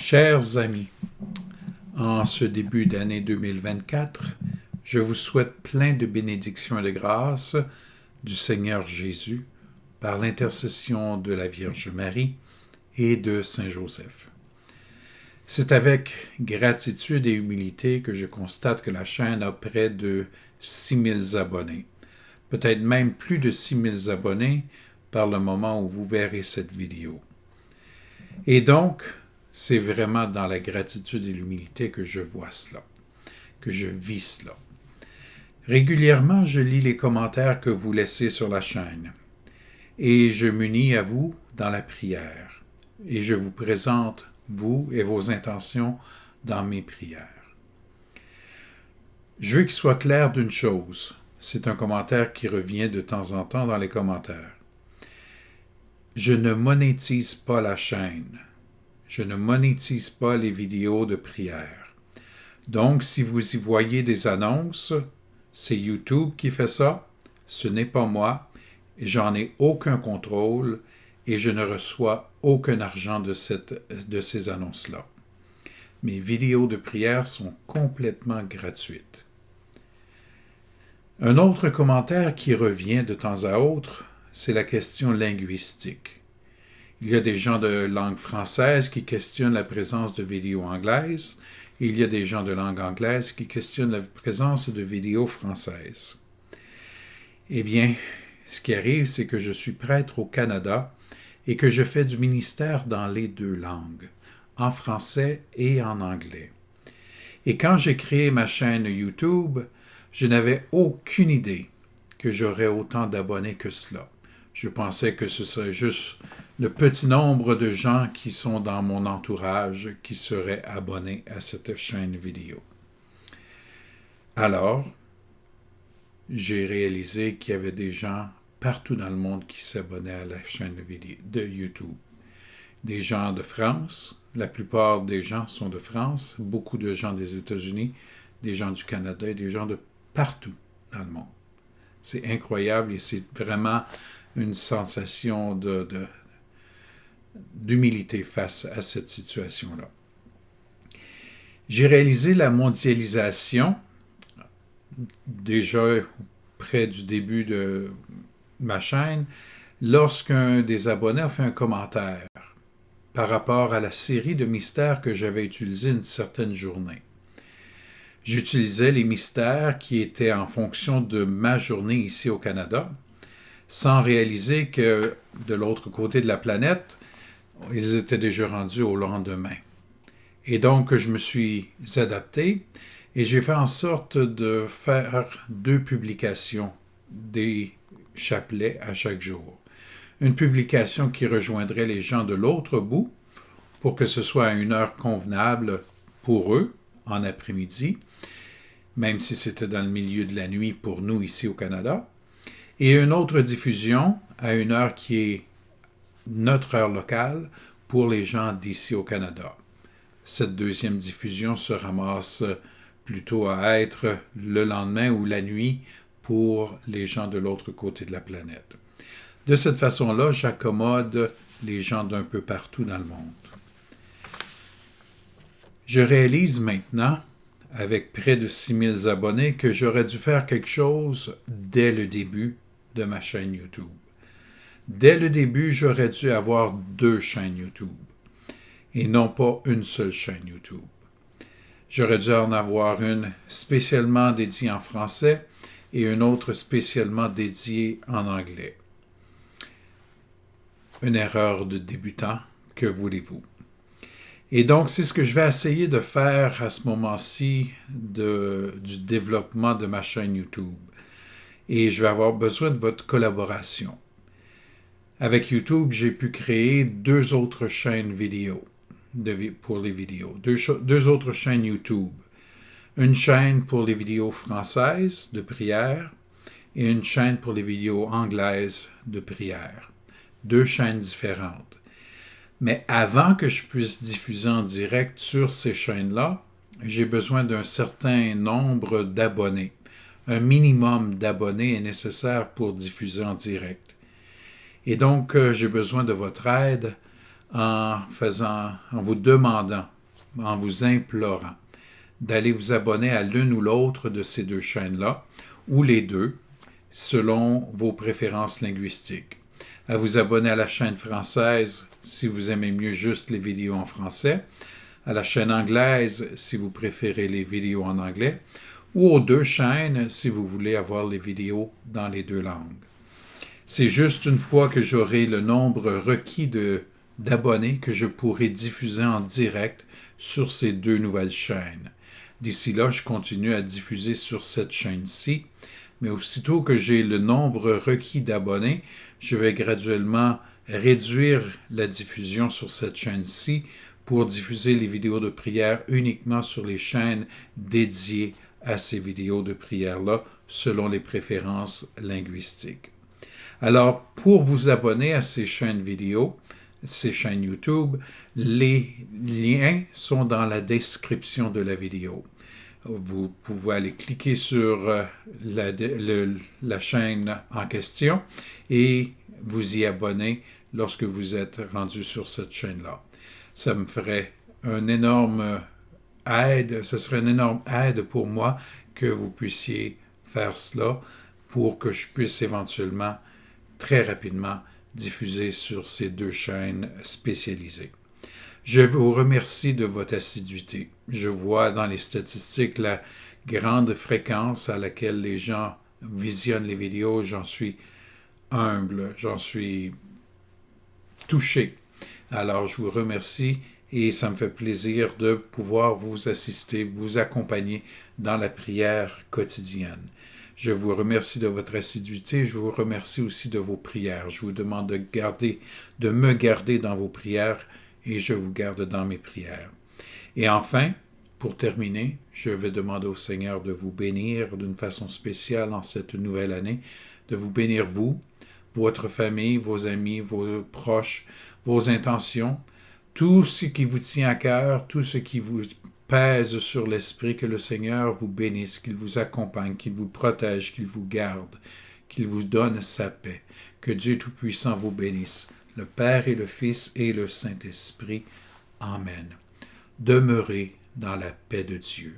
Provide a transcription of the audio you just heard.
Chers amis, en ce début d'année 2024, je vous souhaite plein de bénédictions et de grâces du Seigneur Jésus par l'intercession de la Vierge Marie et de Saint Joseph. C'est avec gratitude et humilité que je constate que la chaîne a près de 6000 abonnés, peut-être même plus de 6000 abonnés par le moment où vous verrez cette vidéo. Et donc, c'est vraiment dans la gratitude et l'humilité que je vois cela, que je vis cela. Régulièrement, je lis les commentaires que vous laissez sur la chaîne et je m'unis à vous dans la prière et je vous présente, vous et vos intentions, dans mes prières. Je veux qu'il soit clair d'une chose, c'est un commentaire qui revient de temps en temps dans les commentaires. Je ne monétise pas la chaîne. Je ne monétise pas les vidéos de prière. Donc, si vous y voyez des annonces, c'est YouTube qui fait ça, ce n'est pas moi, et j'en ai aucun contrôle, et je ne reçois aucun argent de ces annonces-là. Mes vidéos de prière sont complètement gratuites. Un autre commentaire qui revient de temps à autre, c'est la question linguistique. Il y a des gens de langue française qui questionnent la présence de vidéos anglaises et il y a des gens de langue anglaise qui questionnent la présence de vidéos françaises. Eh bien, ce qui arrive, c'est que je suis prêtre au Canada et que je fais du ministère dans les deux langues, en français et en anglais. Et quand j'ai créé ma chaîne YouTube, je n'avais aucune idée que j'aurais autant d'abonnés que cela. Je pensais que ce serait juste le petit nombre de gens qui sont dans mon entourage qui seraient abonnés à cette chaîne vidéo. Alors, j'ai réalisé qu'il y avait des gens partout dans le monde qui s'abonnaient à la chaîne vidéo de YouTube. Des gens de France, la plupart des gens sont de France, beaucoup de gens des États-Unis, des gens du Canada et des gens de partout dans le monde. C'est incroyable et c'est vraiment une sensation d'humilité face à cette situation-là. J'ai réalisé la mondialisation déjà près du début de ma chaîne lorsqu'un des abonnés a fait un commentaire par rapport à la série de mystères que j'avais utilisés une certaine journée. J'utilisais les mystères qui étaient en fonction de ma journée ici au Canada, sans réaliser que de l'autre côté de la planète, ils étaient déjà rendus au lendemain. Et donc, je me suis adapté et j'ai fait en sorte de faire 2 publications des chapelets à chaque jour. Une publication qui rejoindrait les gens de l'autre bout pour que ce soit à une heure convenable pour eux, en après-midi, même si c'était dans le milieu de la nuit pour nous ici au Canada, et une autre diffusion à une heure qui est notre heure locale pour les gens d'ici au Canada. Cette deuxième diffusion se ramasse plutôt à être le lendemain ou la nuit pour les gens de l'autre côté de la planète. De cette façon-là, j'accommode les gens d'un peu partout dans le monde. Je réalise maintenant, avec près de 6000 abonnés, que j'aurais dû faire quelque chose dès le début de ma chaîne YouTube. Dès le début, j'aurais dû avoir 2 chaînes YouTube et non pas une seule chaîne YouTube. J'aurais dû en avoir une spécialement dédiée en français et une autre spécialement dédiée en anglais. Une erreur de débutant, que voulez-vous? Et donc, c'est ce que je vais essayer de faire à ce moment-ci du développement de ma chaîne YouTube. Et je vais avoir besoin de votre collaboration. Avec YouTube, j'ai pu créer 2 autres chaînes vidéo pour les vidéos. 2 autres chaînes YouTube. Une chaîne pour les vidéos françaises de prière et une chaîne pour les vidéos anglaises de prière. 2 chaînes différentes. Mais avant que je puisse diffuser en direct sur ces chaînes-là, j'ai besoin d'un certain nombre d'abonnés. Un minimum d'abonnés est nécessaire pour diffuser en direct. Et donc, j'ai besoin de votre aide en vous demandant en vous implorant d'aller vous abonner à l'une ou l'autre de ces deux chaînes-là, ou les deux, selon vos préférences linguistiques. À vous abonner à la chaîne française si vous aimez mieux juste les vidéos en français, à la chaîne anglaise si vous préférez les vidéos en anglais, ou aux deux chaînes si vous voulez avoir les vidéos dans les deux langues. C'est juste une fois que j'aurai le nombre requis d'abonnés que je pourrai diffuser en direct sur ces deux nouvelles chaînes. D'ici là, je continue à diffuser sur cette chaîne-ci, mais aussitôt que j'ai le nombre requis d'abonnés, je vais graduellement réduire la diffusion sur cette chaîne-ci pour diffuser les vidéos de prière uniquement sur les chaînes dédiées à ces vidéos de prière-là, selon les préférences linguistiques. Alors, pour vous abonner à ces chaînes vidéo, ces chaînes YouTube, les liens sont dans la description de la vidéo. Vous pouvez aller cliquer sur la chaîne en question et vous y abonner lorsque vous êtes rendu sur cette chaîne-là. Ça me ferait une énorme aide, ce serait une énorme aide pour moi que vous puissiez faire cela pour que je puisse éventuellement, très rapidement, diffuser sur ces deux chaînes spécialisées. Je vous remercie de votre assiduité. Je vois dans les statistiques la grande fréquence à laquelle les gens visionnent les vidéos. J'en suis humble, j'en suis touché. Alors, je vous remercie et ça me fait plaisir de pouvoir vous assister, vous accompagner dans la prière quotidienne. Je vous remercie de votre assiduité, je vous remercie aussi de vos prières. Je vous demande de me garder dans vos prières et je vous garde dans mes prières. Et enfin, pour terminer, je vais demander au Seigneur de vous bénir d'une façon spéciale en cette nouvelle année, de vous bénir vous, votre famille, vos amis, vos proches, vos intentions, tout ce qui vous tient à cœur, tout ce qui vous pèse sur l'esprit, que le Seigneur vous bénisse, qu'il vous accompagne, qu'il vous protège, qu'il vous garde, qu'il vous donne sa paix. Que Dieu Tout-Puissant vous bénisse, le Père et le Fils et le Saint-Esprit. Amen. Demeurez dans la paix de Dieu.